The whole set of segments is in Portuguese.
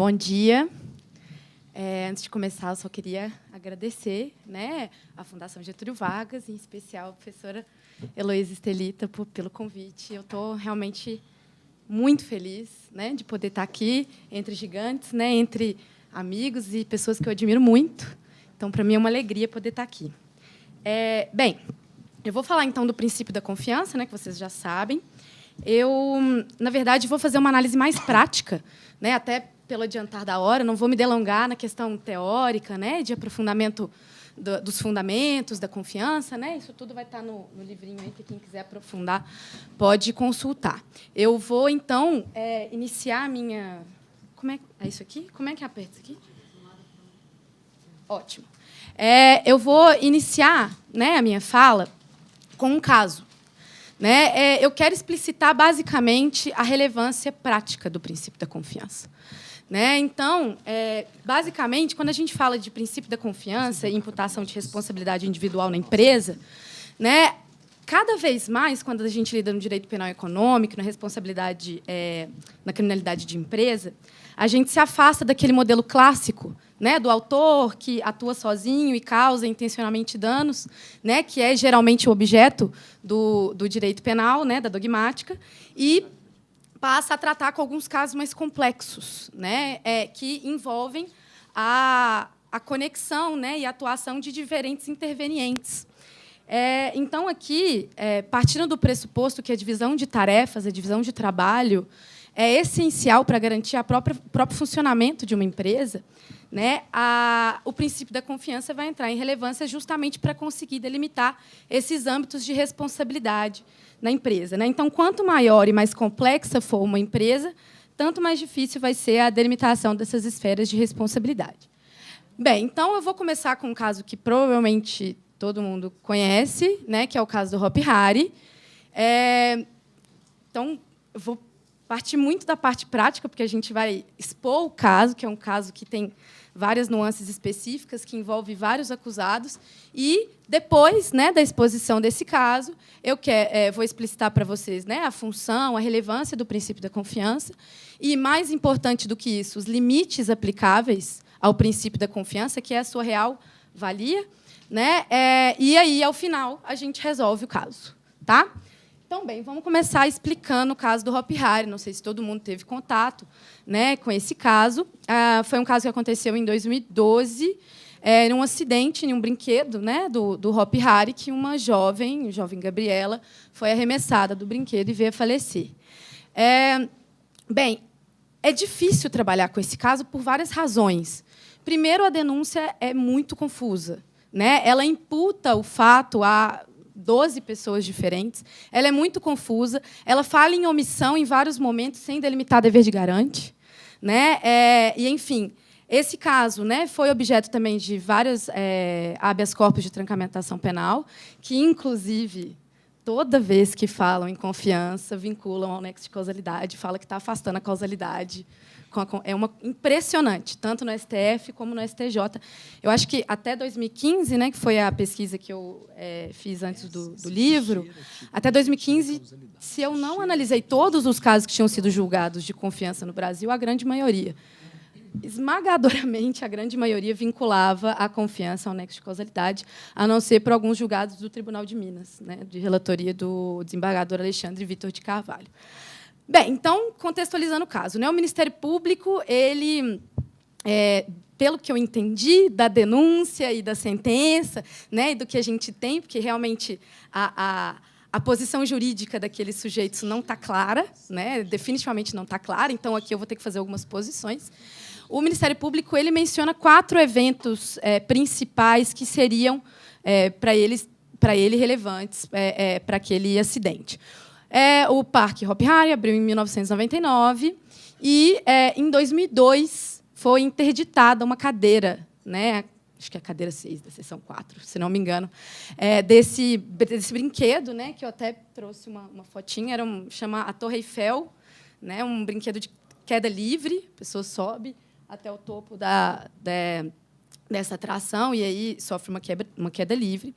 Bom dia. Antes de começar, eu só queria agradecer, né, à Fundação Getúlio Vargas, em especial a professora Heloísa Estelita, pelo convite. Eu estou realmente muito feliz, né, de poder estar aqui entre gigantes, né, entre amigos e pessoas que eu admiro muito. Então, para mim, é uma alegria poder estar aqui. Bem, eu vou falar, então, do princípio da confiança, né, que vocês já sabem. Eu, na verdade, vou fazer uma análise mais prática, né, até pelo adiantar da hora, não vou me delongar na questão teórica, né, de aprofundamento dos fundamentos da confiança, né, isso tudo vai estar no livrinho aí, que quem quiser aprofundar pode consultar. Eu vou, então, iniciar a minha... É isso aqui? Como é que aperta isso aqui? Ótimo. Eu vou iniciar, né, a minha fala com um caso. Né? Eu quero explicitar, basicamente, a relevância prática do princípio da confiança. Né? Então, basicamente, quando a gente fala de princípio da confiança e imputação de responsabilidade individual na empresa, né, cada vez mais, quando a gente lida no direito penal econômico, na responsabilidade, na criminalidade de empresa, a gente se afasta daquele modelo clássico, né, do autor que atua sozinho e causa intencionalmente danos, né, que é geralmente o objeto do direito penal, né, da dogmática, e passa a tratar com alguns casos mais complexos, né, que envolvem a conexão, né, e a atuação de diferentes intervenientes. Então, aqui, partindo do pressuposto que a divisão de tarefas, a divisão de trabalho, é essencial para garantir o próprio funcionamento de uma empresa, né, o princípio da confiança vai entrar em relevância justamente para conseguir delimitar esses âmbitos de responsabilidade na empresa. Né? Então, quanto maior e mais complexa for uma empresa, tanto mais difícil vai ser a delimitação dessas esferas de responsabilidade. Bem, então, eu vou começar com um caso que provavelmente todo mundo conhece, né, que é o caso do Hopi Hari. Então, eu vou partir muito da parte prática, porque a gente vai expor o caso, que é um caso que tem várias nuances específicas, que envolve vários acusados. E, depois, né, da exposição desse caso, eu vou explicitar para vocês, né, a função, a relevância do princípio da confiança e, mais importante do que isso, os limites aplicáveis ao princípio da confiança, que é a sua real valia. Né? E, aí, ao final, a gente resolve o caso. Tá? Então, bem, vamos começar explicando o caso do Hopi Hari. Não sei se todo mundo teve contato, né, com esse caso. Foi um caso que aconteceu em 2012, num acidente, em um brinquedo, né, do Hopi Hari, que uma jovem, a jovem Gabriela, foi arremessada do brinquedo e veio a falecer. Bem, é difícil trabalhar com esse caso por várias razões. Primeiro, a denúncia é muito confusa. Né? Ela imputa o fato a 12 pessoas diferentes, ela é muito confusa, ela fala em omissão em vários momentos, sem delimitar dever de garante. Né? E, enfim, esse caso, né, foi objeto também de vários habeas corpus de trancamento da ação penal, que, inclusive, toda vez que falam em confiança, vinculam ao nexo de causalidade, fala que está afastando a causalidade. É impressionante, tanto no STF como no STJ. Eu acho que até 2015, né, que foi a pesquisa que eu fiz antes do livro, até 2015, se eu não analisei todos os casos que tinham sido julgados de confiança no Brasil, a grande maioria, esmagadoramente, a grande maioria vinculava a confiança ao nexo de causalidade, a não ser por alguns julgados do Tribunal de Minas, né, de relatoria do desembargador Alexandre Vitor de Carvalho. Bem, então, contextualizando o caso, né, o Ministério Público, ele, pelo que eu entendi da denúncia e da sentença, né, e do que a gente tem, porque realmente a posição jurídica daqueles sujeitos não está clara, né, definitivamente não está clara, então aqui eu vou ter que fazer algumas posições. O Ministério Público ele menciona 4 eventos principais que seriam, para ele, relevantes para aquele acidente. O Parque Hopi Hari abriu em 1999 e, em 2002, foi interditada uma cadeira, né, acho que é a cadeira 6 da seção 4, se não me engano, desse brinquedo, né, que eu até trouxe uma fotinha, chama a Torre Eiffel, né, um brinquedo de queda livre, a pessoa sobe até o topo dessa atração e aí sofre uma queda livre.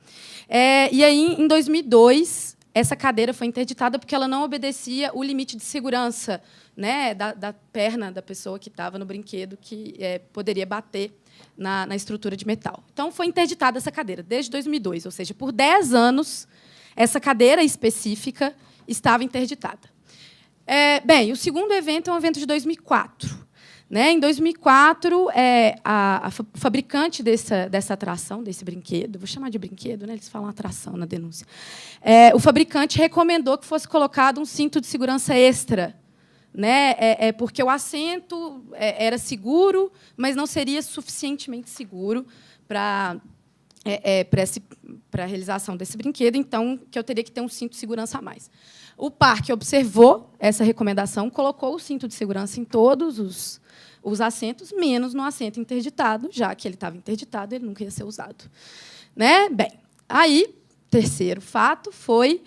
E aí, em 2002, essa cadeira foi interditada porque ela não obedecia o limite de segurança, né, da perna da pessoa que estava no brinquedo, que poderia bater na estrutura de metal. Então, foi interditada essa cadeira desde 2002, ou seja, por 10 anos, essa cadeira específica estava interditada. Bem, o segundo evento é um evento de 2004. Né? Em 2004, a fabricante dessa atração, desse brinquedo, vou chamar de brinquedo, né? Eles falam atração na denúncia, o fabricante recomendou que fosse colocado um cinto de segurança extra, né? Porque o assento era seguro, mas não seria suficientemente seguro para a realização desse brinquedo, então que eu teria que ter um cinto de segurança a mais. O parque observou essa recomendação, colocou o cinto de segurança em todos os assentos, menos no assento interditado, já que ele estava interditado, ele nunca ia ser usado. Né? Bem, aí, terceiro fato foi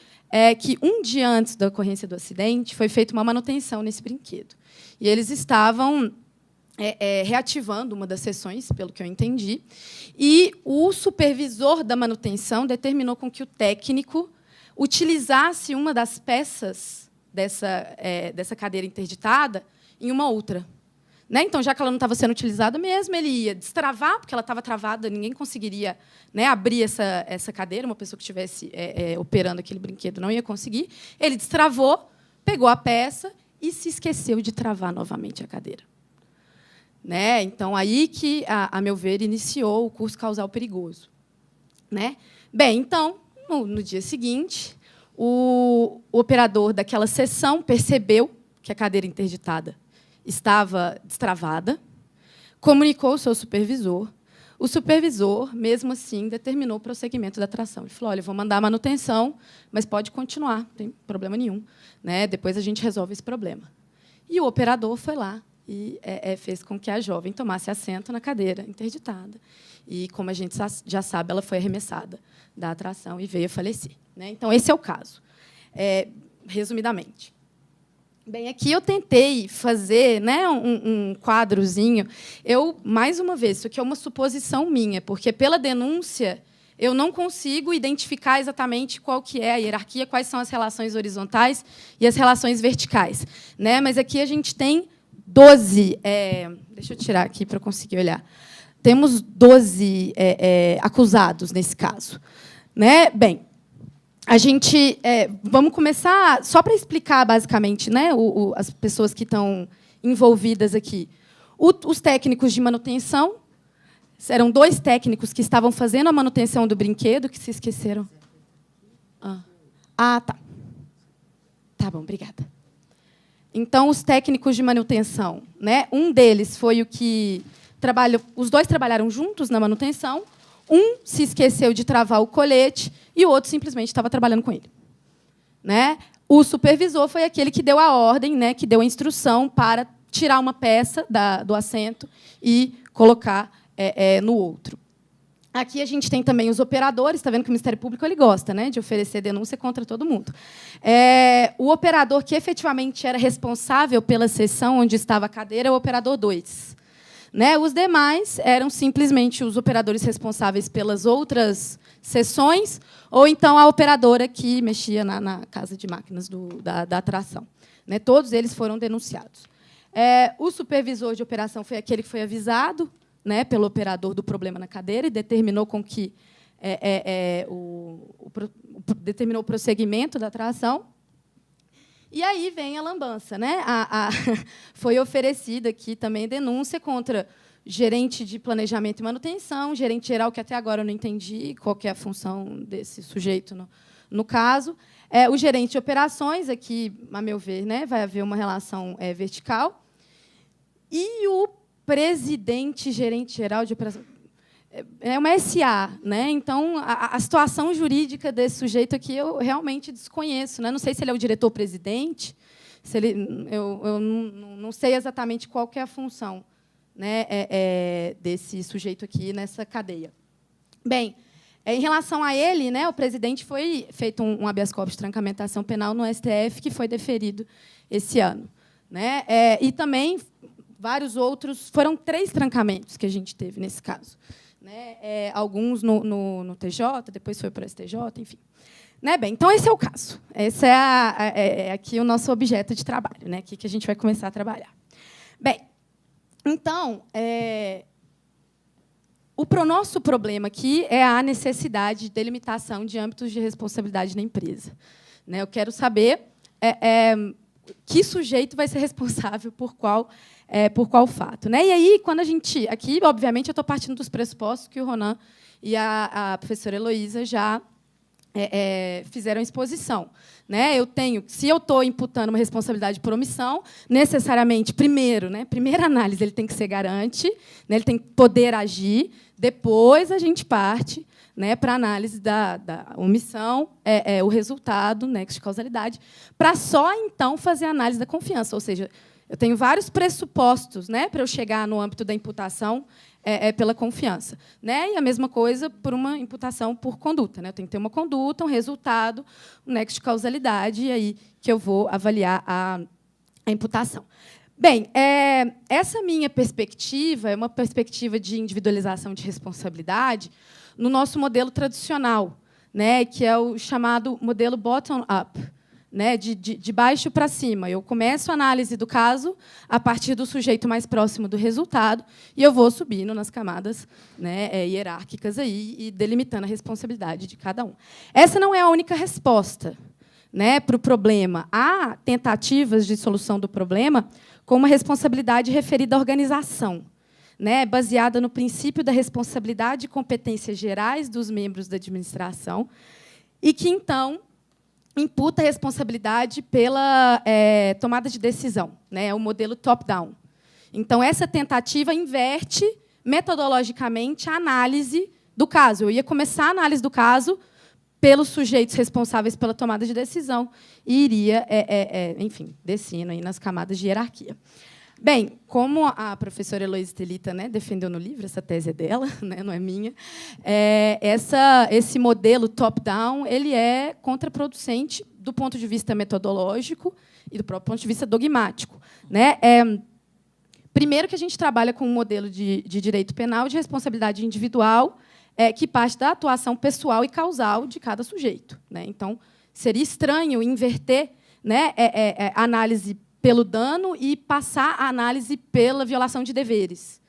que, um dia antes da ocorrência do acidente, foi feita uma manutenção nesse brinquedo. E eles estavam reativando uma das sessões, pelo que eu entendi, e o supervisor da manutenção determinou com que o técnico utilizasse uma das peças dessa cadeira interditada em uma outra. Né? Então, já que ela não estava sendo utilizada mesmo, ele ia destravar, porque ela estava travada, ninguém conseguiria, né, abrir essa cadeira, uma pessoa que estivesse operando aquele brinquedo não ia conseguir. Ele destravou, pegou a peça e se esqueceu de travar novamente a cadeira. Né? Então, aí que, a meu ver, iniciou o curso causal perigoso. Né? Bem, então, no dia seguinte, o operador daquela sessão percebeu que a cadeira interditada estava destravada, comunicou ao seu supervisor. O supervisor, mesmo assim, determinou o prosseguimento da atração. Ele falou: olha, eu vou mandar a manutenção, mas pode continuar, não tem problema nenhum. Né? Depois a gente resolve esse problema. E o operador foi lá e fez com que a jovem tomasse assento na cadeira interditada. E, como a gente já sabe, ela foi arremessada da atração e veio a falecer. Né? Então, esse é o caso, resumidamente. Bem, aqui eu tentei fazer, né, um quadrozinho. Mais uma vez, isso aqui é uma suposição minha, porque, pela denúncia, eu não consigo identificar exatamente qual que é a hierarquia, quais são as relações horizontais e as relações verticais. Né? Mas aqui a gente tem 12... deixa eu tirar aqui para eu conseguir olhar. Temos 12 acusados, nesse caso. Né? Bem, a gente vamos começar só para explicar basicamente, né, as pessoas que estão envolvidas aqui. Os técnicos de manutenção eram 2 técnicos que estavam fazendo a manutenção do brinquedo que se esqueceram. Tá. Tá bom, obrigada. Então, os técnicos de manutenção, né, um deles foi o que trabalhou. Os 2 trabalharam juntos na manutenção. Um se esqueceu de travar o colete e o outro simplesmente estava trabalhando com ele. Né? O supervisor foi aquele que deu a ordem, né, que deu a instrução para tirar uma peça do assento e colocar no outro. Aqui a gente tem também os operadores. Está vendo que o Ministério Público ele gosta, né, de oferecer denúncia contra todo mundo. O operador que efetivamente era responsável pela sessão onde estava a cadeira é o operador 2. Né? Os demais eram simplesmente os operadores responsáveis pelas outras sessões, ou então a operadora que mexia na casa de máquinas da atração. Né? Todos eles foram denunciados. O supervisor de operação foi aquele que foi avisado, né, pelo operador do problema na cadeira e determinou com que determinou o prosseguimento da atração. E aí vem a lambança. Né? Foi oferecida aqui também denúncia contra gerente de planejamento e manutenção, gerente geral, que até agora eu não entendi qual que é a função desse sujeito no caso. O gerente de operações, aqui, a meu ver, né, vai haver uma relação vertical. E o presidente gerente geral de operações. É uma SA. Né? Então, a situação jurídica desse sujeito aqui eu realmente desconheço. Né? Não sei se ele é o diretor-presidente, eu não sei exatamente qual que é a função, né, desse sujeito aqui nessa cadeia. Bem, em relação a ele, né, o presidente foi feito um habeas corpus de trancamento da ação penal no STF, que foi deferido esse ano. Né? E também vários outros... Foram 3 trancamentos que a gente teve nesse caso. Né? Alguns no TJ, depois foi para o STJ, enfim. Né? Bem, então, esse é o caso. Esse é aqui o nosso objeto de trabalho, né? Aqui que a gente vai começar a trabalhar. Bem, então, o nosso problema aqui é a necessidade de delimitação de âmbitos de responsabilidade na empresa. Né? Eu quero saber que sujeito vai ser responsável por qual fato. Né? E aí, quando a gente... Aqui, obviamente, eu estou partindo dos pressupostos que o Ronan e a professora Heloísa já fizeram exposição. Né? Se eu estou imputando uma responsabilidade por omissão, necessariamente, primeiro, né, primeira análise, ele tem que ser garante, né, ele tem que poder agir, depois a gente parte, né, para a análise da omissão, o resultado, nexo de causalidade, para só, então, fazer a análise da confiança. Ou seja, eu tenho vários pressupostos, né, para eu chegar no âmbito da imputação pela confiança. Né? E a mesma coisa por uma imputação por conduta. Né? Eu tenho que ter uma conduta, um resultado, um nexo de causalidade, e aí que eu vou avaliar a imputação. Bem, essa minha perspectiva é uma perspectiva de individualização de responsabilidade no nosso modelo tradicional, né, que é o chamado modelo bottom-up, né, de baixo para cima. Eu começo a análise do caso a partir do sujeito mais próximo do resultado e eu vou subindo nas camadas, né, hierárquicas aí, e delimitando a responsabilidade de cada um. Essa não é a única resposta, né, para o problema. Há tentativas de solução do problema com uma responsabilidade referida à organização, né, baseada no princípio da responsabilidade e competências gerais dos membros da administração e que, então, imputa a responsabilidade pela tomada de decisão, né, o modelo top-down. Então, essa tentativa inverte metodologicamente a análise do caso. Eu ia começar a análise do caso pelos sujeitos responsáveis pela tomada de decisão e iria, enfim, descendo aí nas camadas de hierarquia. Bem, como a professora Heloísa Telita, né, defendeu no livro, essa tese é dela, né, não é minha, esse modelo top-down ele é contraproducente do ponto de vista metodológico e do próprio ponto de vista dogmático. Né? Primeiro, que a gente trabalha com um modelo de direito penal de responsabilidade individual que parte da atuação pessoal e causal de cada sujeito. Né? Então, seria estranho inverter, né, a análise pelo dano e passar a análise pela violação de deveres.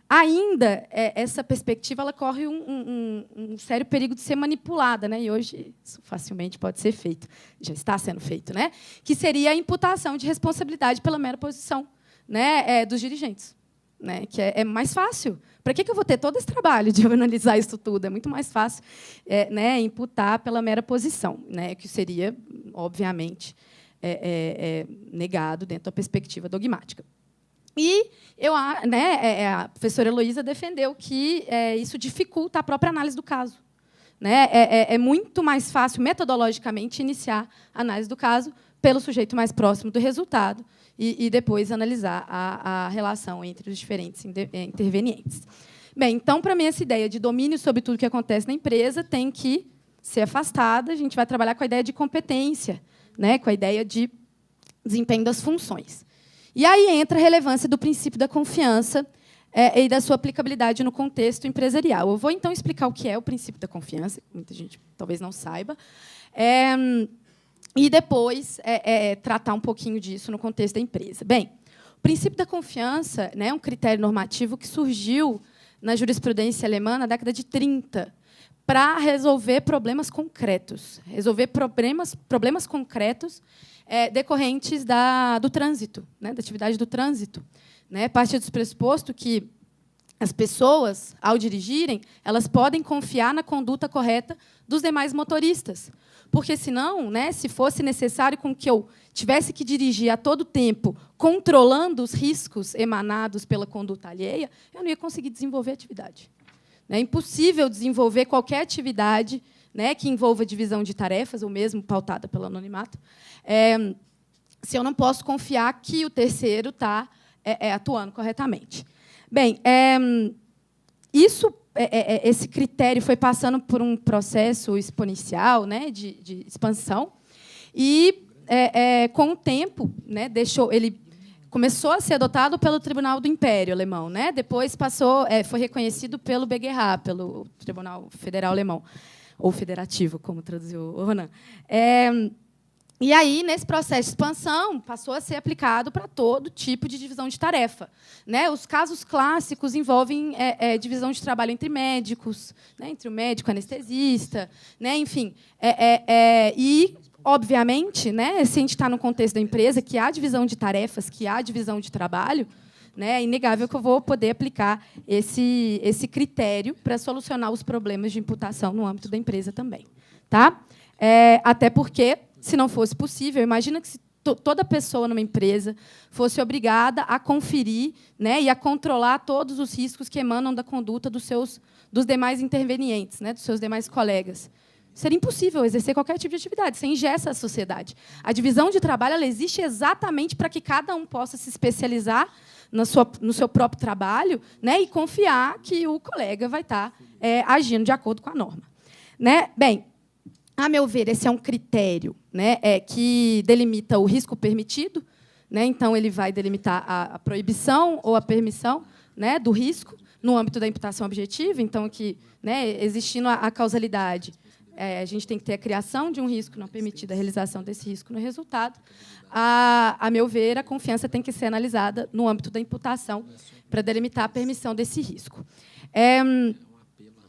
Ainda, essa perspectiva ela corre um sério perigo de ser manipulada, né? E hoje isso facilmente pode ser feito, já está sendo feito, né? Que seria a imputação de responsabilidade pela mera posição, né, dos dirigentes, né? Que é mais fácil. Para que eu vou ter todo esse trabalho de analisar isso tudo? É muito mais fácil né, imputar pela mera posição, né? Que seria, obviamente, negado dentro da perspectiva dogmática. E a professora Heloísa defendeu que isso dificulta a própria análise do caso. Né? É muito mais fácil, metodologicamente, iniciar a análise do caso pelo sujeito mais próximo do resultado e depois analisar a relação entre os diferentes intervenientes. Bem, então, para mim, essa ideia de domínio sobre tudo que acontece na empresa tem que ser afastada. A gente vai trabalhar com a ideia de competência, né, com a ideia de desempenho das funções. E aí entra a relevância do princípio da confiança e da sua aplicabilidade no contexto empresarial. Eu vou, então, explicar o que é o princípio da confiança, que muita gente talvez não saiba, e depois tratar um pouquinho disso no contexto da empresa. Bem, o princípio da confiança, né, é um critério normativo que surgiu na jurisprudência alemã na década de 30, para resolver problemas concretos, problemas concretos decorrentes do trânsito, né, da atividade do trânsito. Né, parte do pressuposto que as pessoas, ao dirigirem, elas podem confiar na conduta correta dos demais motoristas. Porque, senão, né, se fosse necessário com que eu tivesse que dirigir a todo tempo, controlando os riscos emanados pela conduta alheia, eu não ia conseguir desenvolver a atividade. É impossível desenvolver qualquer atividade, né, que envolva divisão de tarefas, ou mesmo pautada pelo anonimato, se eu não posso confiar que o terceiro está atuando corretamente. Bem, esse critério foi passando por um processo exponencial, né, de expansão, e, com o tempo, né, ele começou a ser adotado pelo Tribunal do Império Alemão, né? Depois foi reconhecido pelo BGH, pelo Tribunal Federal Alemão. ou federativo, como traduziu o Ronan. E aí, nesse processo de expansão, passou a ser aplicado para todo tipo de divisão de tarefa. Né? Os casos clássicos envolvem divisão de trabalho entre médicos, né? Entre o médico e o anestesista, né? Enfim. E, obviamente, né, se a gente está no contexto da empresa, que há divisão de tarefas, que há divisão de trabalho, né, é inegável que eu vou poder aplicar esse critério para solucionar os problemas de imputação no âmbito da empresa também. Tá? Até porque, se não fosse possível, imagina que se toda pessoa numa empresa fosse obrigada a conferir, né, e a controlar todos os riscos que emanam da conduta dos demais intervenientes, né, dos seus demais colegas. Seria impossível exercer qualquer tipo de atividade, você engessa a sociedade. A divisão de trabalho ela existe exatamente para que cada um possa se especializar no seu próprio trabalho, né, e confiar que o colega vai estar agindo de acordo com a norma. Né? Bem, a meu ver, esse é um critério, né, que delimita o risco permitido. Né, então, ele vai delimitar a proibição ou a permissão, né, do risco no âmbito da imputação objetiva. Então, que, né, existindo a causalidade, a gente tem que ter a criação de um risco não permitida, a realização desse risco no resultado. A meu ver, a confiança tem que ser analisada no âmbito da imputação para delimitar a permissão desse risco.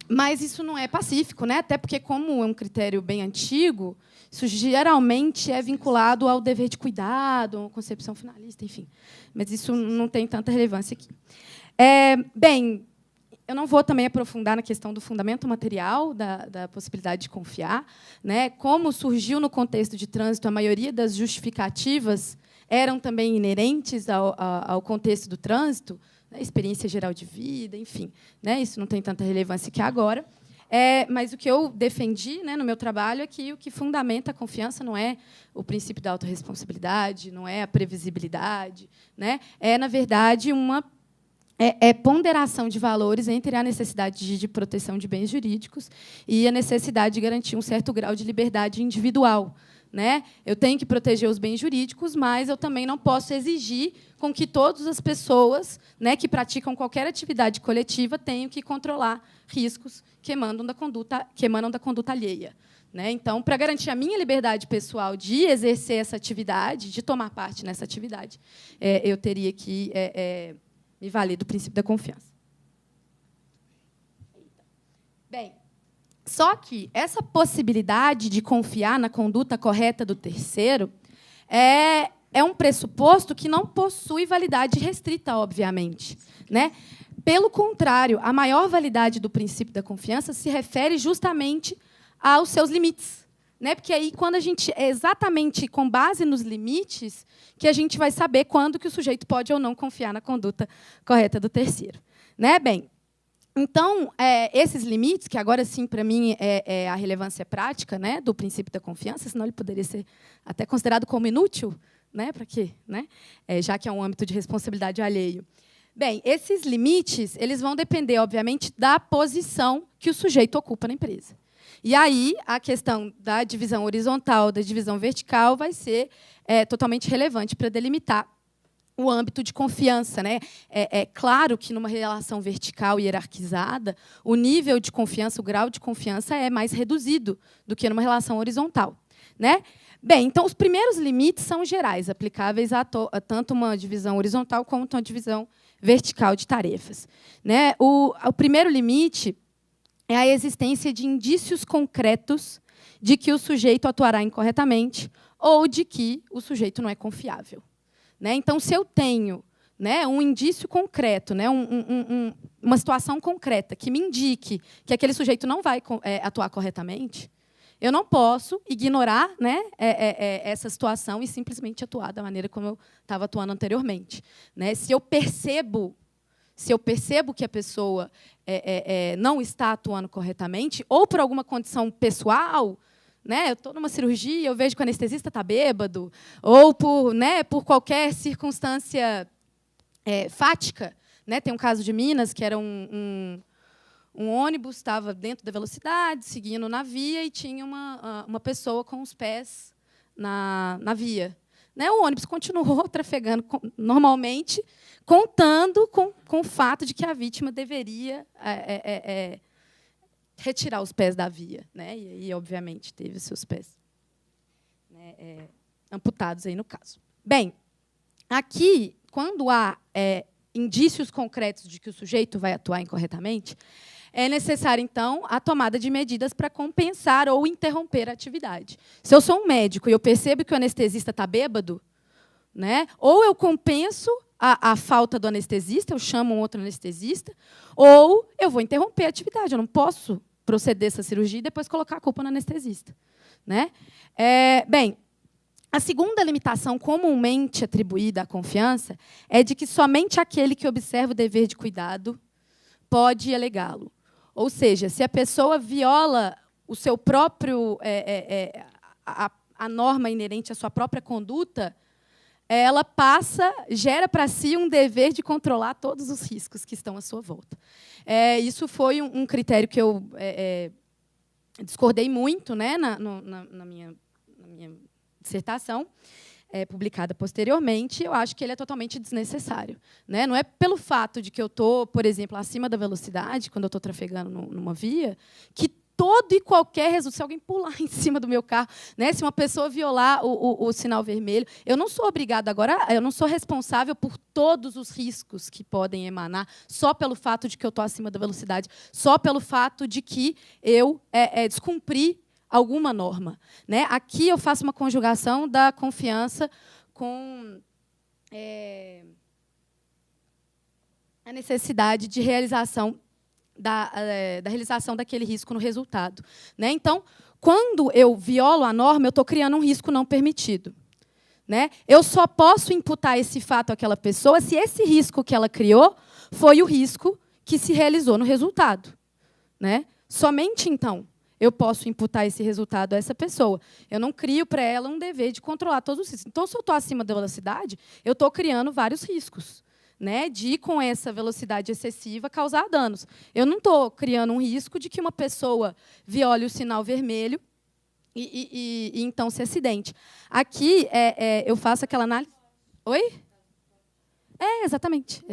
Mas isso não é pacífico, né? Até porque, como é um critério bem antigo, isso geralmente é vinculado ao dever de cuidado, à concepção finalista, enfim. Mas isso não tem tanta relevância aqui. Bem, eu não vou também aprofundar na questão do fundamento material da possibilidade de confiar. Né? Como surgiu no contexto de trânsito, a maioria das justificativas eram também inerentes ao contexto do trânsito, né? Experiência geral de vida, enfim. Né? Isso não tem tanta relevância aqui agora. Mas o que eu defendi, né, no meu trabalho é que o que fundamenta a confiança não é o princípio da autorresponsabilidade, não é a previsibilidade. Né? Na verdade, uma ponderação de valores entre a necessidade de proteção de bens jurídicos e a necessidade de garantir um certo grau de liberdade individual. Né? Eu tenho que proteger os bens jurídicos, mas eu também não posso exigir com que todas as pessoas, né, que praticam qualquer atividade coletiva tenham que controlar riscos que emanam da conduta alheia. Né? Então, para garantir a minha liberdade pessoal de exercer essa atividade, de tomar parte nessa atividade, eu teria que me valer do princípio da confiança. Bem, só que essa possibilidade de confiar na conduta correta do terceiro é um pressuposto que não possui validade restrita, obviamente. Né? Pelo contrário, a maior validade do princípio da confiança se refere justamente aos seus limites. Né? Porque aí, quando a gente exatamente com base nos limites, que a gente vai saber quando que o sujeito pode ou não confiar na conduta correta do terceiro. Né? Bem, então, esses limites, que agora sim, para mim, é a relevância prática, né, do princípio da confiança, senão ele poderia ser até considerado como inútil, né, para quê? Né? Já que é um âmbito de responsabilidade alheio. Bem, esses limites eles vão depender, obviamente, da posição que o sujeito ocupa na empresa. E aí, a questão da divisão horizontal, da divisão vertical, vai ser totalmente relevante para delimitar o âmbito de confiança. Né? É claro que, numa relação vertical e hierarquizada, o nível de confiança, o grau de confiança é mais reduzido do que numa relação horizontal. Né? Bem, então, os primeiros limites são gerais, aplicáveis a tanto uma divisão horizontal quanto uma divisão vertical de tarefas. Né? O primeiro limite é a existência de indícios concretos de que o sujeito atuará incorretamente ou de que o sujeito não é confiável. Né? Então, se eu tenho, né, um indício concreto, né, uma situação concreta que me indique que aquele sujeito não vai atuar corretamente, eu não posso ignorar, né, essa situação e simplesmente atuar da maneira como eu estava atuando anteriormente. Né? Se eu percebo que a pessoa não está atuando corretamente, ou por alguma condição pessoal, né, eu estou numa cirurgia, eu vejo que o anestesista está bêbado, ou por qualquer circunstância fática. Né? Tem um caso de Minas, que era um ônibus, estava dentro da velocidade, seguindo na via, e tinha uma pessoa com os pés na via. Né? O ônibus continuou trafegando normalmente, contando com o fato de que a vítima deveria retirar os pés da via, né? E aí, obviamente, teve seus pés, né, amputados aí no caso. Bem, aqui, quando há indícios concretos de que o sujeito vai atuar incorretamente, é necessário, então, a tomada de medidas para compensar ou interromper a atividade. Se eu sou um médico e eu percebo que o anestesista está bêbado, né, ou eu compenso a falta do anestesista, eu chamo um outro anestesista, ou eu vou interromper a atividade. Eu não posso proceder essa cirurgia e depois colocar a culpa no anestesista, né? Bem, a segunda limitação comumente atribuída à confiança é de que somente aquele que observa o dever de cuidado pode alegá-lo. Ou seja, se a pessoa viola o seu próprio a norma inerente à sua própria conduta, ela gera para si um dever de controlar todos os riscos que estão à sua volta. Isso foi um critério que eu discordei muito, né, na minha dissertação, publicada posteriormente. Eu acho que ele é totalmente desnecessário, né? Não é pelo fato de que eu estou, por exemplo, acima da velocidade, quando eu estou trafegando numa via, que todo e qualquer resultado, se alguém pular em cima do meu carro, né, se uma pessoa violar o sinal vermelho, eu não sou obrigada agora, eu não sou responsável por todos os riscos que podem emanar só pelo fato de que eu estou acima da velocidade, só pelo fato de que eu descumpri alguma norma, né? Aqui eu faço uma conjugação da confiança com a necessidade de realização da realização daquele risco no resultado, né? Então, quando eu violo a norma, eu estou criando um risco não permitido, né? Eu só posso imputar esse fato àquela pessoa se esse risco que ela criou foi o risco que se realizou no resultado, né? Somente então eu posso imputar esse resultado a essa pessoa. Eu não crio para ela um dever de controlar todos os riscos. Então, se eu estou acima da velocidade, eu estou criando vários riscos, né, de, com essa velocidade excessiva, causar danos. Eu não estou criando um risco de que uma pessoa viole o sinal vermelho e então se acidente. Aqui eu faço aquela análise... Oi? Exatamente.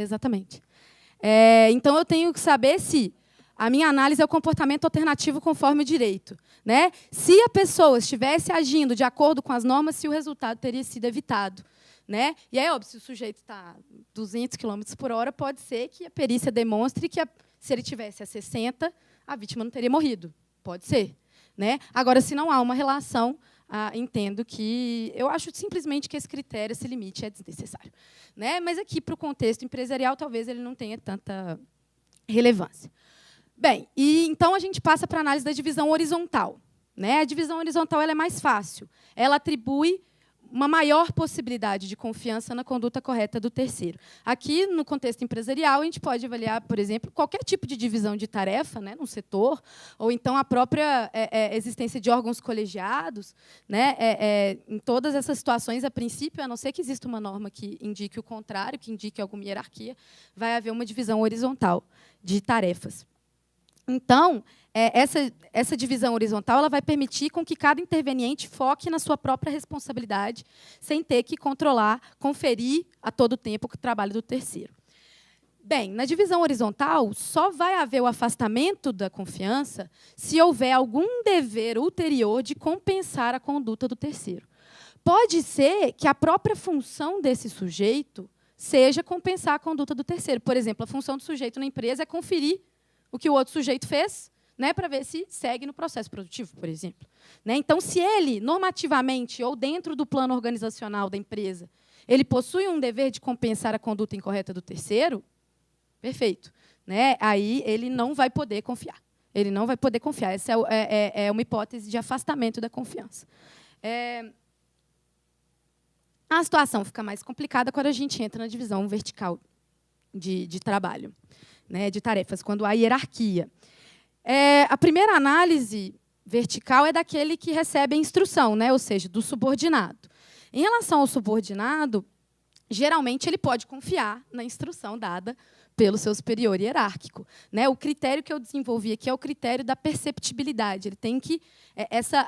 Então, eu tenho que saber se a minha análise é o comportamento alternativo conforme o direito, né? Se a pessoa estivesse agindo de acordo com as normas, se o resultado teria sido evitado, né? E aí, óbvio, se o sujeito está 200 km por hora, pode ser que a perícia demonstre que, se ele tivesse a 60, a vítima não teria morrido. Pode ser, né? Agora, se não há uma relação, entendo que... Eu acho simplesmente que esse critério, esse limite, é desnecessário, né? Mas aqui, para o contexto empresarial, talvez ele não tenha tanta relevância. Bem, então a gente passa para a análise da divisão horizontal, né? A divisão horizontal ela é mais fácil. Ela atribui uma maior possibilidade de confiança na conduta correta do terceiro. Aqui, no contexto empresarial, a gente pode avaliar, por exemplo, qualquer tipo de divisão de tarefa, né, num setor, ou então a própria existência de órgãos colegiados, né, em todas essas situações, a princípio, a não ser que exista uma norma que indique o contrário, que indique alguma hierarquia, vai haver uma divisão horizontal de tarefas. Então, essa divisão horizontal ela vai permitir com que cada interveniente foque na sua própria responsabilidade, sem ter que controlar, conferir a todo tempo o trabalho do terceiro. Bem, na divisão horizontal, só vai haver o afastamento da confiança se houver algum dever ulterior de compensar a conduta do terceiro. Pode ser que a própria função desse sujeito seja compensar a conduta do terceiro. Por exemplo, a função do sujeito na empresa é conferir o que o outro sujeito fez, né, para ver se segue no processo produtivo, por exemplo. Né? Então, se ele, normativamente, ou dentro do plano organizacional da empresa, ele possui um dever de compensar a conduta incorreta do terceiro, perfeito. Né? Aí ele não vai poder confiar. Ele não vai poder confiar. Essa é uma hipótese de afastamento da confiança. A situação fica mais complicada quando a gente entra na divisão vertical de trabalho, né, de tarefas, quando há hierarquia. A primeira análise vertical é daquele que recebe a instrução, né, ou seja, do subordinado. Em relação ao subordinado, geralmente ele pode confiar na instrução dada pelo seu superior hierárquico. Né? O critério que eu desenvolvi aqui é o critério da perceptibilidade. Ele tem que,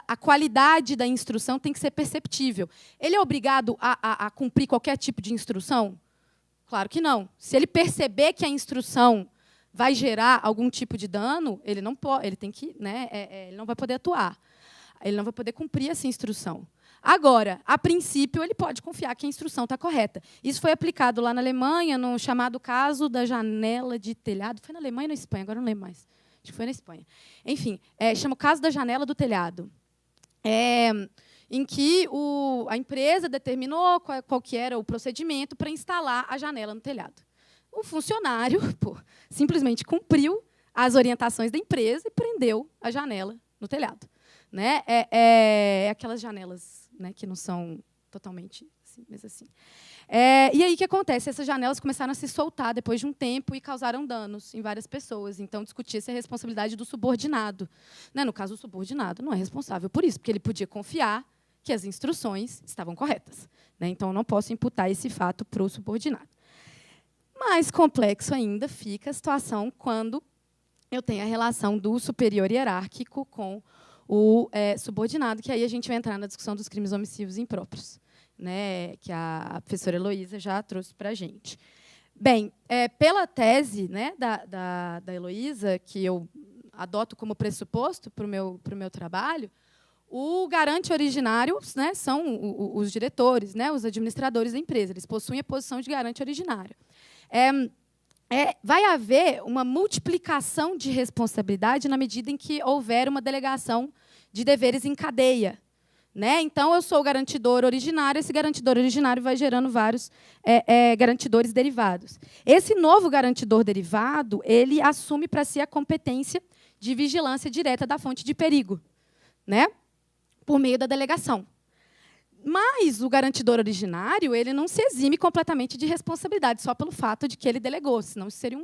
a qualidade da instrução tem que ser perceptível. Ele é obrigado a cumprir qualquer tipo de instrução? Claro que não. Se ele perceber que a instrução vai gerar algum tipo de dano, ele não pode, ele tem que, né, ele não vai poder atuar, ele não vai poder cumprir essa instrução. Agora, a princípio, ele pode confiar que a instrução está correta. Isso foi aplicado lá na Alemanha, no chamado caso da janela de telhado. Foi na Alemanha ou na Espanha? Agora não lembro mais. Acho que foi na Espanha. Enfim, chama o caso da janela do telhado. Em que a empresa determinou qual que era o procedimento para instalar a janela no telhado. O funcionário simplesmente cumpriu as orientações da empresa e prendeu a janela no telhado. Né? Aquelas janelas, né, que não são totalmente assim, mas assim. E aí o que acontece? Essas janelas começaram a se soltar depois de um tempo e causaram danos em várias pessoas. Então, discutia-se a responsabilidade do subordinado. Né? No caso, o subordinado não é responsável por isso, porque ele podia confiar que as instruções estavam corretas. Né? Então, eu não posso imputar esse fato para o subordinado. Mais complexo ainda fica a situação quando eu tenho a relação do superior hierárquico com o subordinado, que aí a gente vai entrar na discussão dos crimes omissivos impróprios, né, que a professora Heloísa já trouxe para a gente. Bem, pela tese, né, da Heloísa, que eu adoto como pressuposto para o meu trabalho, o garante originário, né, são os diretores, né, os administradores da empresa. Eles possuem a posição de garante originário. Vai haver uma multiplicação de responsabilidade na medida em que houver uma delegação de deveres em cadeia. Né? Então, eu sou o garantidor originário, esse garantidor originário vai gerando vários garantidores derivados. Esse novo garantidor derivado, ele assume para si a competência de vigilância direta da fonte de perigo, né? Por meio da delegação. Mas o garantidor originário, ele não se exime completamente de responsabilidade, só pelo fato de que ele delegou, senão isso seria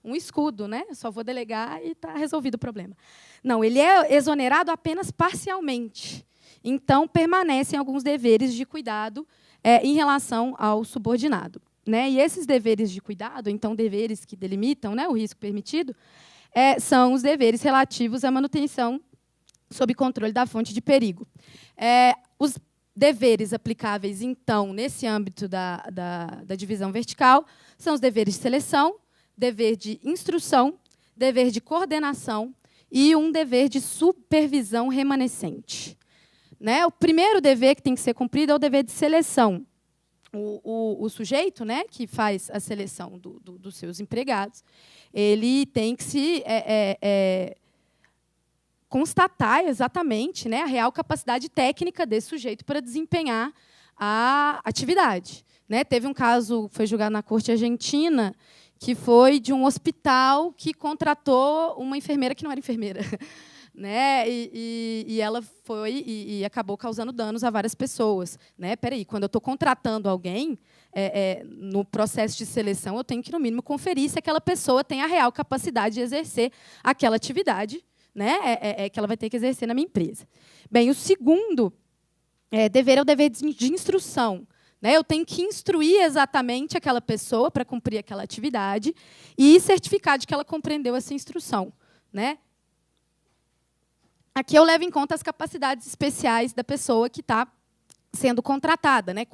um escudo, né? Eu só vou delegar e está resolvido o problema. Não, ele é exonerado apenas parcialmente. Então, permanecem alguns deveres de cuidado em relação ao subordinado. Né? E esses deveres de cuidado, então, deveres que delimitam, né, o risco permitido, são os deveres relativos à manutenção sob controle da fonte de perigo. Os deveres aplicáveis, então, nesse âmbito da divisão vertical, são os deveres de seleção, dever de instrução, dever de coordenação e um dever de supervisão remanescente. Né? O primeiro dever que tem que ser cumprido é o dever de seleção. O sujeito, né, que faz a seleção dos seus empregados, ele tem que se constatar exatamente, né, a real capacidade técnica desse sujeito para desempenhar a atividade. Né? Teve um caso, foi julgado na Corte Argentina, que foi de um hospital que contratou uma enfermeira que não era enfermeira. Né? E ela foi e acabou causando danos a várias pessoas. Né? Peraí, quando eu estou contratando alguém, no processo de seleção, eu tenho que, no mínimo, conferir se aquela pessoa tem a real capacidade de exercer aquela atividade, né? Que ela vai ter que exercer na minha empresa. Bem, o segundo dever é o dever de instrução. Né? Eu tenho que instruir exatamente aquela pessoa para cumprir aquela atividade e certificar de que ela compreendeu essa instrução. Né? Aqui eu levo em conta as capacidades especiais da pessoa que está sendo contratada. Né?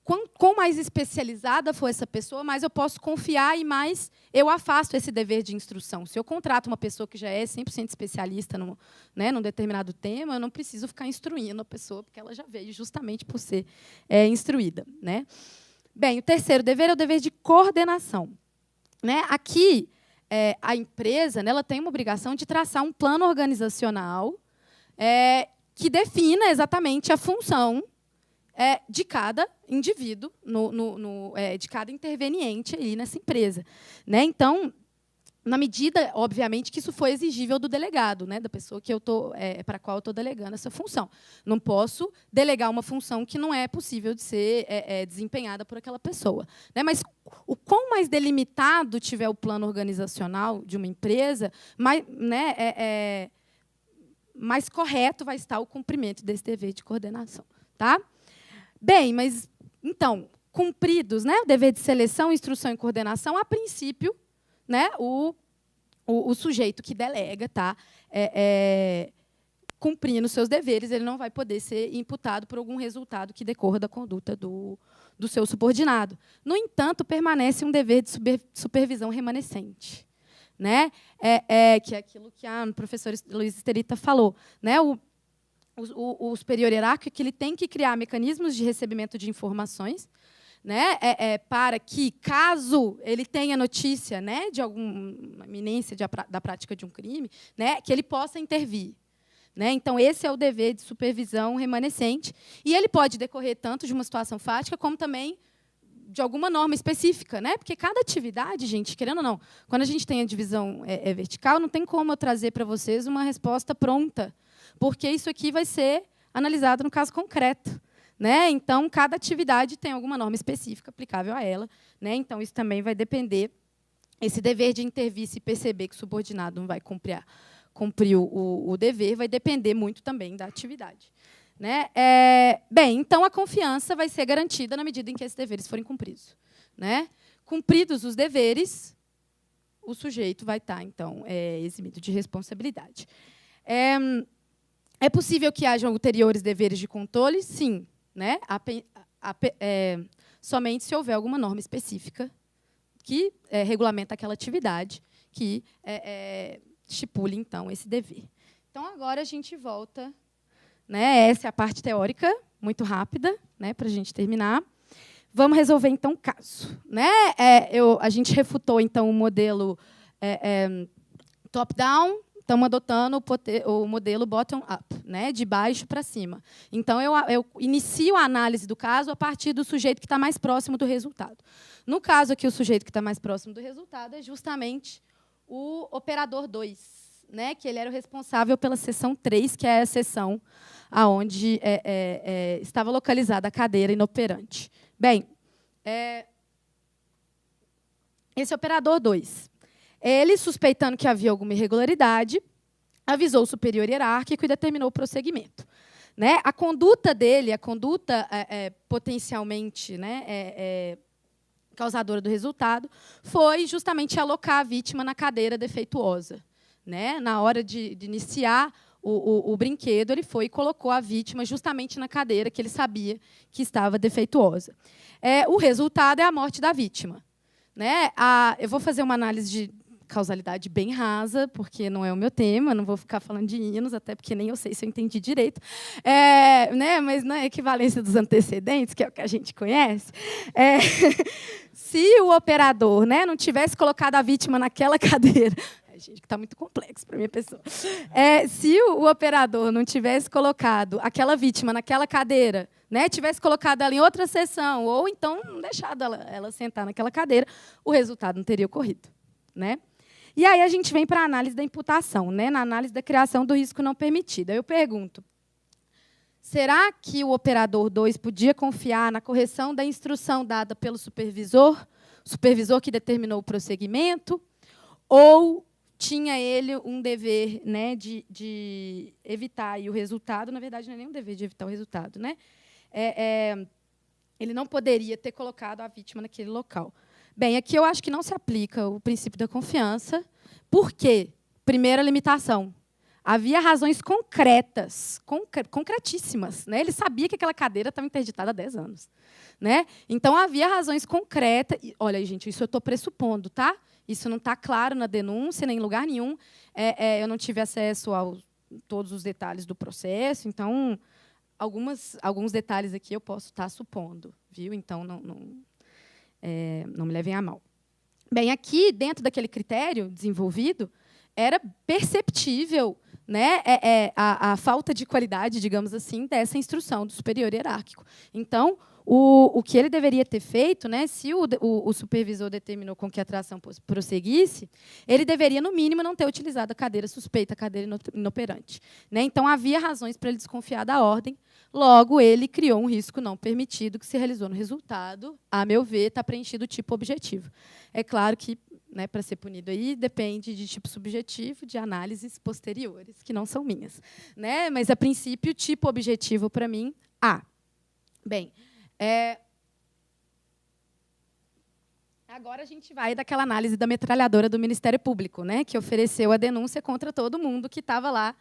Quanto mais especializada for essa pessoa, mais eu posso confiar e mais eu afasto esse dever de instrução. Se eu contrato uma pessoa que já é 100% especialista num determinado tema, eu não preciso ficar instruindo a pessoa, porque ela já veio justamente por ser instruída. Né? Bem, o terceiro dever é o dever de coordenação. Né? Aqui, a empresa, né, ela tem uma obrigação de traçar um plano organizacional que defina exatamente a função de cada indivíduo, de cada interveniente aí nessa empresa. Né? Então, na medida, obviamente, que isso foi exigível do delegado, né, da pessoa que para a qual eu estou delegando essa função. Não posso delegar uma função que não é possível de ser desempenhada por aquela pessoa. Né? Mas o quão mais delimitado tiver o plano organizacional de uma empresa, mais correto vai estar o cumprimento desse dever de coordenação. Tá? Bem, mas, então, cumpridos, né, o dever de seleção, instrução e coordenação, a princípio, né, o sujeito que delega está cumprindo seus deveres, ele não vai poder ser imputado por algum resultado que decorra da conduta do do seu subordinado. No entanto, permanece um dever de supervisão remanescente, né? Que é aquilo que a professora Luísa Sterita falou, né? O superior hierárquico que ele tem que criar mecanismos de recebimento de informações, né? Para que, caso ele tenha notícia, né, de alguma iminência da prática de um crime, né, que ele possa intervir. Né? Então, esse é o dever de supervisão remanescente. E ele pode decorrer tanto de uma situação fática, como também de alguma norma específica. Né? Porque cada atividade, gente, querendo ou não, quando a gente tem a divisão vertical, não tem como eu trazer para vocês uma resposta pronta, porque isso aqui vai ser analisado no caso concreto. Né? Então, cada atividade tem alguma norma específica aplicável a ela. Né? Então, isso também vai depender. Esse dever de intervir, se perceber que o subordinado não vai cumprir o dever, vai depender muito também da atividade. Né? Bem, então, a confiança vai ser garantida na medida em que esses deveres forem cumpridos. Né? Cumpridos os deveres, o sujeito vai estar, então, eximido de responsabilidade. É possível que hajam ulteriores deveres de controle? Sim. Né? Somente se houver alguma norma específica que regulamenta aquela atividade, que estipule, então, esse dever. Então, agora a gente volta. Né? Essa é a parte teórica, muito rápida, né, para a gente terminar. Vamos resolver, então, o caso. Né? A gente refutou, então, o modelo top-down. Estamos adotando o modelo bottom-up, né, de baixo para cima. Então, eu inicio a análise do caso a partir do sujeito que está mais próximo do resultado. No caso aqui, o sujeito que está mais próximo do resultado é justamente o operador 2, né, que ele era o responsável pela seção 3, que é a seção onde estava localizada a cadeira inoperante. Bem, esse operador 2, ele, suspeitando que havia alguma irregularidade, avisou o superior hierárquico e determinou o prosseguimento. Né? A conduta dele, a conduta potencialmente, né, causadora do resultado, foi justamente alocar a vítima na cadeira defeituosa. Né? Na hora de iniciar o brinquedo, ele foi e colocou a vítima justamente na cadeira que ele sabia que estava defeituosa. O resultado é a morte da vítima. Né? Eu vou fazer uma análise de causalidade bem rasa, porque não é o meu tema, não vou ficar falando de hinos, até porque nem eu sei se eu entendi direito. Né? Mas na equivalência dos antecedentes, que é o que a gente conhece, se o operador, né, não tivesse colocado a vítima naquela cadeira... Gente, que está muito complexo para a minha pessoa. Se o operador não tivesse colocado aquela vítima naquela cadeira, né, tivesse colocado ela em outra sessão, ou então não deixado ela sentar naquela cadeira, o resultado não teria ocorrido. Né? E aí a gente vem para a análise da imputação, né, na análise da criação do risco não permitido. Aí eu pergunto, será que o operador 2 podia confiar na correção da instrução dada pelo supervisor que determinou o prosseguimento, ou tinha ele um dever, né, de evitar aí o resultado? Na verdade, não é nem um dever de evitar o resultado. Né? Ele não poderia ter colocado a vítima naquele local. Bem, aqui eu acho que não se aplica o princípio da confiança. Por quê? Primeira limitação. Havia razões concretas, concretíssimas. Né? Ele sabia que aquela cadeira estava interditada há 10 anos. Né? Então, havia razões concretas. E, olha, gente, isso eu estou pressupondo, tá? Isso não está claro na denúncia, nem em lugar nenhum. Eu não tive acesso a todos os detalhes do processo, então, alguns detalhes aqui eu posso estar supondo. Viu? Então, não me levem a mal. Bem, aqui, dentro daquele critério desenvolvido, era perceptível, né, a falta de qualidade, digamos assim, dessa instrução do superior hierárquico. Então, o que ele deveria ter feito, né, se o supervisor determinou com que a atração prosseguisse, ele deveria, no mínimo, não ter utilizado a cadeira suspeita, a cadeira inoperante. Né? Então, havia razões para ele desconfiar da ordem. Logo, ele criou um risco não permitido que se realizou no resultado. A meu ver, está preenchido o tipo objetivo. É claro que, né, para ser punido aí, depende de tipo subjetivo, de análises posteriores, que não são minhas. Né? Mas, a princípio, tipo objetivo, para mim, A. Bem, agora a gente vai daquela análise da metralhadora do Ministério Público, né, que ofereceu a denúncia contra todo mundo que estava lá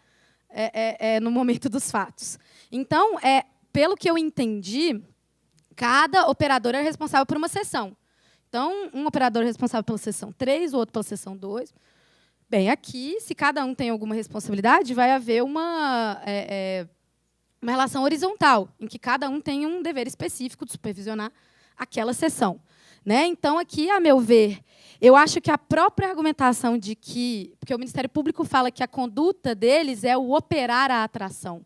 no momento dos fatos. Então, pelo que eu entendi, Cada operador era responsável por uma seção. Então, um operador é responsável pela seção 3, o outro pela seção 2. Bem, aqui, se cada um tem alguma responsabilidade, vai haver uma relação horizontal, em que cada um tem um dever específico de supervisionar aquela seção. Né? Então, aqui, a meu ver, eu acho que a própria argumentação de que... Porque o Ministério Público fala que a conduta deles é o operar a atração.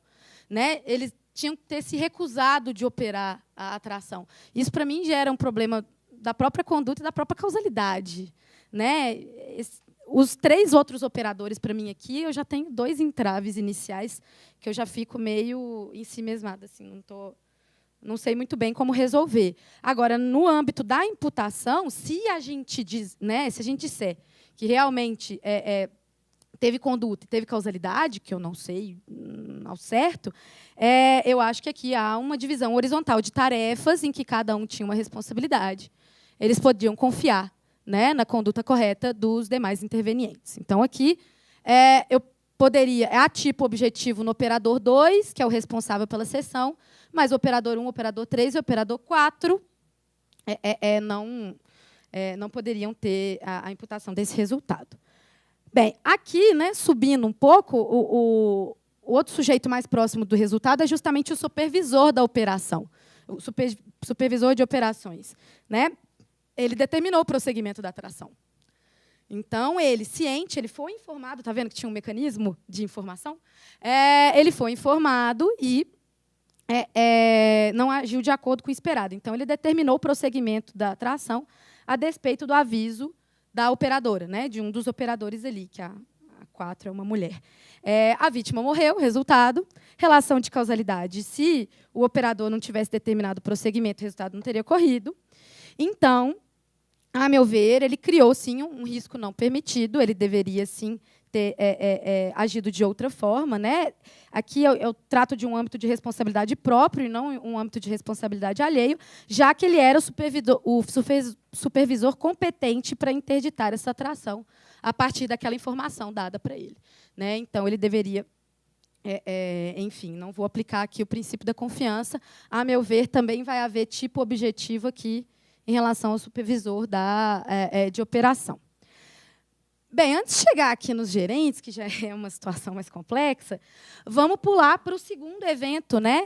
Né? Eles tinham que ter se recusado de operar a atração. Isso, para mim, gera um problema da própria conduta e da própria causalidade. Né? Os 3 outros operadores, para mim, aqui, eu já tenho 2 entraves iniciais que eu já fico meio ensimesmada. Assim, não sei muito bem como resolver. Agora, no âmbito da imputação, se a gente disser que realmente teve conduta e teve causalidade, que eu não sei ao certo, eu acho que aqui há uma divisão horizontal de tarefas em que cada um tinha uma responsabilidade. Eles podiam confiar, né, na conduta correta dos demais intervenientes. Então, aqui, eu poderia... É a tipo objetivo no operador 2, que é o responsável pela seção, mas o operador 1, operador 3 e o operador 4 não poderiam ter a imputação desse resultado. Bem, aqui, né, subindo um pouco, o outro sujeito mais próximo do resultado é justamente o supervisor da operação, o supervisor de operações. Né? Ele determinou o prosseguimento da atração. Então, ele, ciente, ele foi informado, está vendo que tinha um mecanismo de informação? Ele foi informado e não agiu de acordo com o esperado. Então, ele determinou o prosseguimento da atração a despeito do aviso da operadora, né, de um dos operadores ali, que a 4 é uma mulher. A vítima morreu, resultado. Relação de causalidade. Se o operador não tivesse determinado o prosseguimento, o resultado não teria ocorrido. Então, a meu ver, ele criou, sim, um risco não permitido. Ele deveria, sim, ter agido de outra forma. Né? Aqui eu trato de um âmbito de responsabilidade próprio e não um âmbito de responsabilidade alheio, já que ele era o supervisor competente para interditar essa atração a partir daquela informação dada para ele. Né? Então, ele deveria... enfim, não vou aplicar aqui o princípio da confiança. A meu ver, também vai haver tipo objetivo aqui em relação ao supervisor de operação. Bem, antes de chegar aqui nos gerentes, que já é uma situação mais complexa, vamos pular para o segundo evento, né,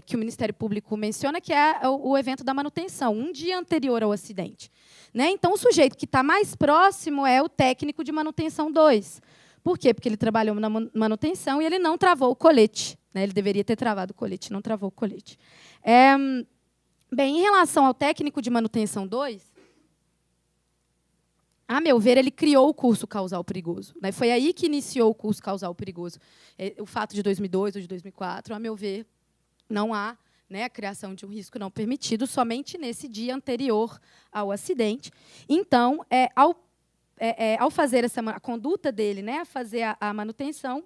que o Ministério Público menciona, que é o evento da manutenção, um dia anterior ao acidente. Né? Então, o sujeito que está mais próximo é o técnico de manutenção 2. Por quê? Porque ele trabalhou na manutenção e ele não travou o colete. Né? Ele deveria ter travado o colete, não travou o colete. Bem, em relação ao técnico de manutenção 2, a meu ver, ele criou o curso causal perigoso. Né? Foi aí que iniciou o curso causal perigoso. O fato de 2002 ou de 2004, a meu ver, não há, né, a criação de um risco não permitido somente nesse dia anterior ao acidente. Então, ao fazer a conduta dele, né, a fazer a manutenção,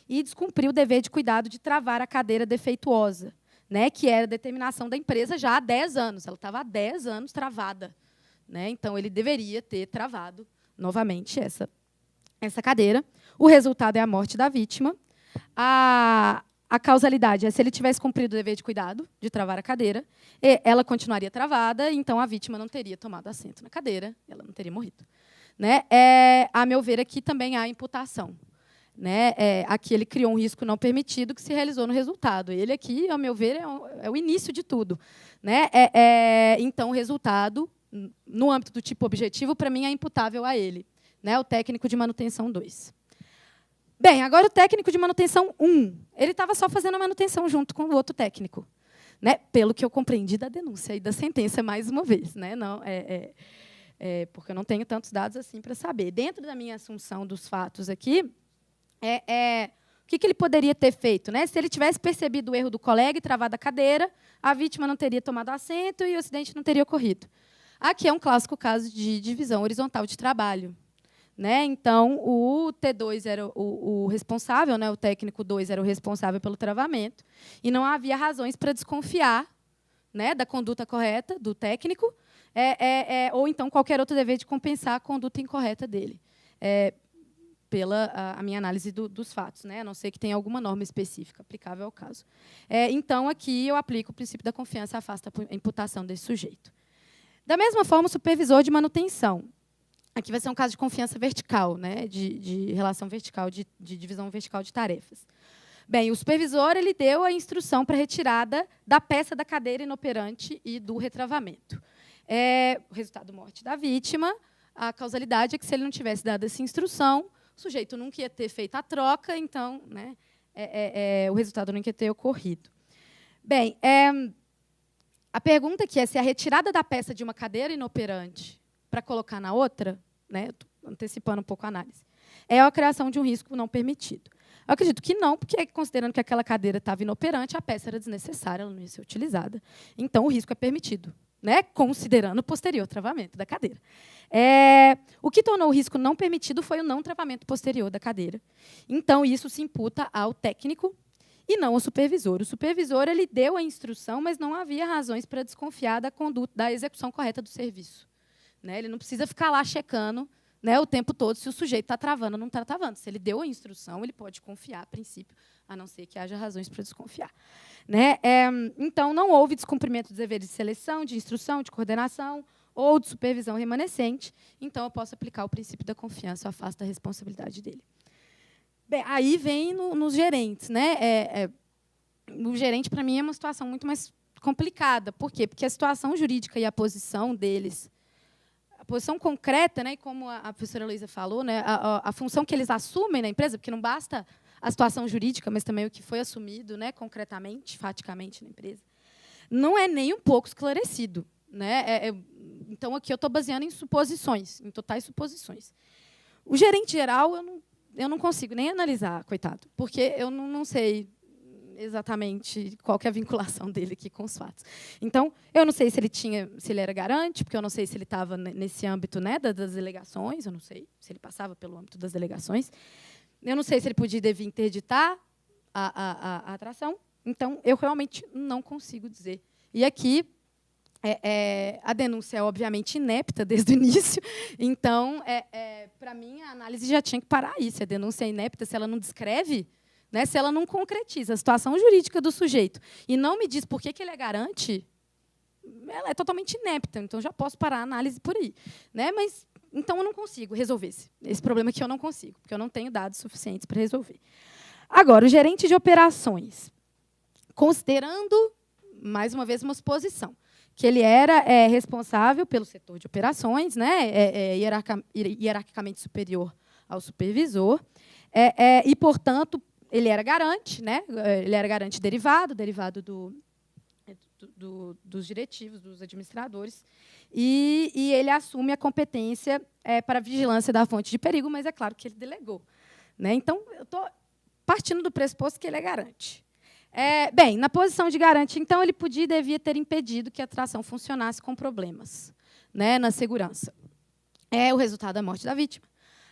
e descumprir o dever de cuidado de travar a cadeira defeituosa, né, que era a determinação da empresa já há 10 anos. Ela estava há 10 anos travada. Né? Então, ele deveria ter travado novamente essa cadeira. O resultado é a morte da vítima. A causalidade é se ele tivesse cumprido o dever de cuidado de travar a cadeira, ela continuaria travada, então a vítima não teria tomado assento na cadeira, ela não teria morrido. Né? A meu ver, aqui também há imputação. Né? Aqui ele criou um risco não permitido que se realizou no resultado. Ele aqui, ao meu ver, é o início de tudo. Né? Então, o resultado, no âmbito do tipo objetivo, para mim, é imputável a ele, né? O técnico de manutenção 2. Bem, agora o técnico de manutenção 1. Ele estava só fazendo a manutenção junto com o outro técnico. Né? Pelo que eu compreendi da denúncia e da sentença, mais uma vez. Né? Não, porque eu não tenho tantos dados assim para saber. Dentro da minha assunção dos fatos aqui, o que ele poderia ter feito? Né? Se ele tivesse percebido o erro do colega e travado a cadeira, a vítima não teria tomado assento e o acidente não teria ocorrido. Aqui é um clássico caso de divisão horizontal de trabalho. Né? Então, o T2 era o responsável, né? O técnico 2 era o responsável pelo travamento, e não havia razões para desconfiar, né, da conduta correta do técnico, ou então qualquer outro dever de compensar a conduta incorreta dele. pela a minha análise dos fatos, né? A não ser que tenha alguma norma específica aplicável ao caso. Então, aqui eu aplico o princípio da confiança, afasta a imputação desse sujeito. Da mesma forma, o supervisor de manutenção. Aqui vai ser um caso de confiança vertical, né? de relação vertical, de divisão vertical de tarefas. Bem, o supervisor ele deu a instrução para a retirada da peça da cadeira inoperante e do retravamento. O resultado morte da vítima, a causalidade é que, se ele não tivesse dado essa instrução, o sujeito nunca ia ter feito a troca, então, né, o resultado nunca ia ter ocorrido. Bem, a pergunta aqui é se a retirada da peça de uma cadeira inoperante para colocar na outra, né, estou antecipando um pouco a análise, é a criação de um risco não permitido. Eu acredito que não, porque, considerando que aquela cadeira estava inoperante, a peça era desnecessária, ela não ia ser utilizada. Então, o risco é permitido, né, considerando o posterior travamento da cadeira. O que tornou o risco não permitido foi o não travamento posterior da cadeira. Então, isso se imputa ao técnico e não ao supervisor. O supervisor ele deu a instrução, mas não havia razões para desconfiar da conduta, da execução correta do serviço. Né? Ele não precisa ficar lá checando, né, o tempo todo se o sujeito está travando ou não está travando. Se ele deu a instrução, ele pode confiar, a princípio, a não ser que haja razões para desconfiar. Né? Então, não houve descumprimento dos deveres de seleção, de instrução, de coordenação ou de supervisão remanescente. Então, eu posso aplicar o princípio da confiança, eu afasto a responsabilidade dele. Bem, aí vem nos gerentes. Né? O gerente, para mim, é uma situação muito mais complicada. Por quê? Porque a situação jurídica e a posição deles, a posição concreta, né, e como a professora Luísa falou, né, a função que eles assumem na empresa, porque não basta a situação jurídica, mas também o que foi assumido, né, concretamente, faticamente na empresa, não é nem um pouco esclarecido. Né? Então, aqui eu estou baseando em suposições, em totais suposições. O gerente geral, eu não consigo nem analisar, coitado, porque eu não sei exatamente qual que é a vinculação dele aqui com os fatos. Então, eu não sei se ele era garante, porque eu não sei se ele estava nesse âmbito, né, das delegações, eu não sei se ele passava pelo âmbito das delegações. Eu não sei se ele podia e devia interditar a atração. Então, eu realmente não consigo dizer. E aqui, a denúncia é, obviamente, inepta desde o início. Então, para mim, a análise já tinha que parar aí. Se a denúncia é inepta, se ela não descreve, né, se ela não concretiza a situação jurídica do sujeito e não me diz por que ele é garante, ela é totalmente inepta. Então, já posso parar a análise por aí. Né? Mas, então, eu não consigo resolver esse problema que eu não consigo, porque eu não tenho dados suficientes para resolver. Agora, o gerente de operações, considerando, mais uma vez, uma suposição, que ele era responsável pelo setor de operações, né, hierarquicamente superior ao supervisor, e, portanto, ele era garante, né, ele era garante derivado dos diretivos, dos administradores, e ele assume a competência para a vigilância da fonte de perigo, mas é claro que ele delegou. Né? Então, eu estou partindo do pressuposto que ele é garante. Bem, na posição de garante, então, ele podia e devia ter impedido que a atração funcionasse com problemas, né, na segurança. O resultado da morte da vítima.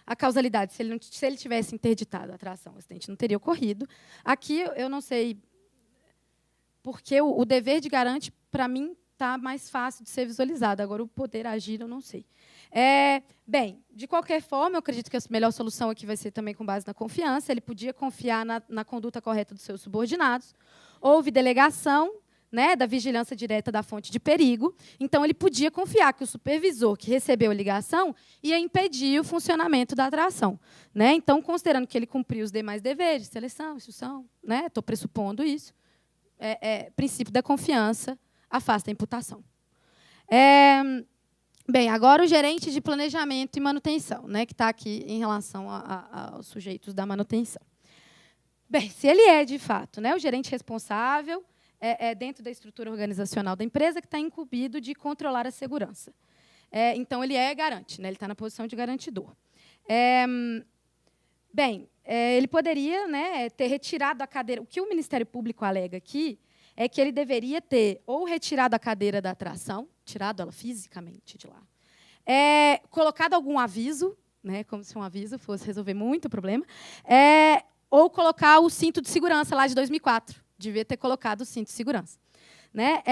A causalidade, se ele tivesse interditado a atração, o acidente não teria ocorrido. Aqui, eu não sei, porque o dever de garante, para mim, está mais fácil de ser visualizado. Agora, o poder agir, eu não sei. Bem, de qualquer forma, eu acredito que a melhor solução aqui vai ser também com base na confiança. Ele podia confiar na conduta correta dos seus subordinados. Houve delegação, né, da vigilância direta da fonte de perigo. Então, ele podia confiar que o supervisor que recebeu a ligação ia impedir o funcionamento da atração. Né? Então, considerando que ele cumpriu os demais deveres, seleção, instrução, né, estou pressupondo isso, princípio da confiança afasta a imputação. Bem, agora o gerente de planejamento e manutenção, né, que está aqui em relação aos sujeitos da manutenção. Bem, se ele é, de fato, né, o gerente responsável, dentro da estrutura organizacional da empresa, que está incumbido de controlar a segurança. Então, ele é garante, né, ele está na posição de garantidor. Bem, ele poderia, né, ter retirado a cadeira. O que o Ministério Público alega aqui é que ele deveria ter ou retirado a cadeira da atração, tirado ela fisicamente de lá, colocado algum aviso, né, como se um aviso fosse resolver muito o problema, ou colocar o cinto de segurança lá de 2004. Devia ter colocado o cinto de segurança. Né?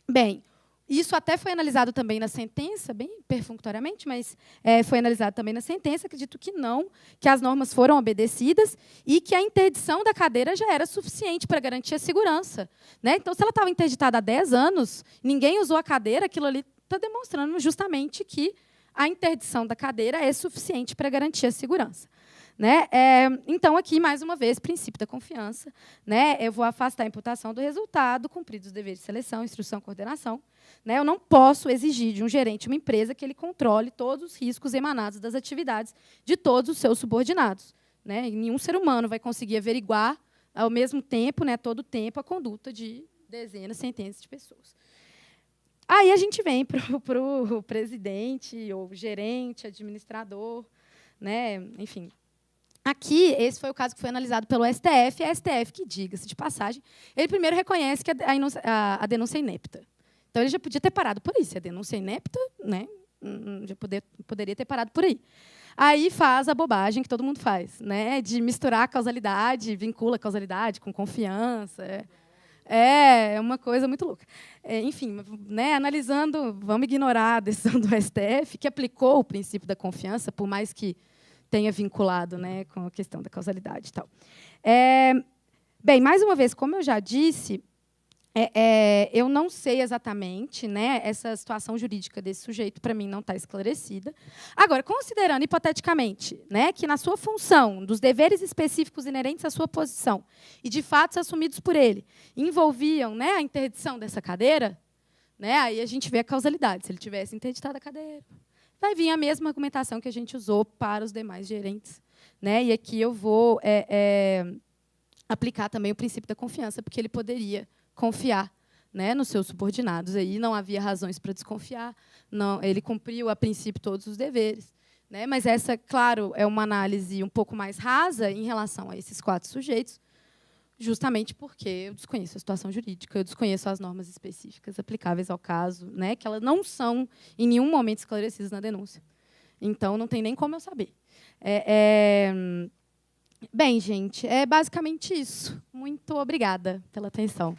Bem, Isso até foi analisado também na sentença, bem perfunctoriamente, mas foi analisado também na sentença. Acredito que não, que as normas foram obedecidas e que a interdição da cadeira já era suficiente para garantir a segurança. Né? Então, se ela estava interditada há 10 anos, ninguém usou a cadeira, aquilo ali está demonstrando justamente que a interdição da cadeira é suficiente para garantir a segurança. Né? Então, aqui, mais uma vez, princípio da confiança. Né? Eu vou afastar a imputação do resultado, cumpridos os deveres de seleção, instrução e coordenação. Né? Eu não posso exigir de um gerente de uma empresa que ele controle todos os riscos emanados das atividades de todos os seus subordinados. Né? E nenhum ser humano vai conseguir averiguar, ao mesmo tempo, né, todo o tempo, a conduta de dezenas, centenas de pessoas. Aí a gente vem para o presidente, ou gerente, administrador, né? Enfim. Aqui, esse foi o caso que foi analisado pelo STF, e a STF, que, diga-se de passagem, ele primeiro reconhece que a denúncia é inepta. Então, ele já podia ter parado por aí. Se a denúncia é inepta, né, já poderia ter parado por aí. Aí faz a bobagem que todo mundo faz, né, de misturar a causalidade, vincula a causalidade com confiança. É uma coisa muito louca. Enfim, né, analisando, vamos ignorar a decisão do STF, que aplicou o princípio da confiança, por mais que tenha vinculado, né, com a questão da causalidade e tal. Bem, mais uma vez, como eu já disse, eu não sei exatamente, né, essa situação jurídica desse sujeito, para mim, não está esclarecida. Agora, considerando, hipoteticamente, né, que, na sua função, dos deveres específicos inerentes à sua posição e de fatos assumidos por ele, envolviam, né, a interdição dessa cadeira, né, aí a gente vê a causalidade. Se ele tivesse interditado a cadeira, vai vir a mesma argumentação que a gente usou para os demais gerentes. Né? E aqui eu vou aplicar também o princípio da confiança, porque ele poderia confiar, né, nos seus subordinados. Aí não havia razões para desconfiar, não, ele cumpriu, a princípio, todos os deveres. Né? Mas essa, claro, é uma análise um pouco mais rasa em relação a esses 4 sujeitos, justamente porque eu desconheço a situação jurídica, eu desconheço as normas específicas aplicáveis ao caso, né, que elas não são, em nenhum momento, esclarecidas na denúncia. Então, não tem nem como eu saber. Bem, gente, é basicamente isso. Muito obrigada pela atenção.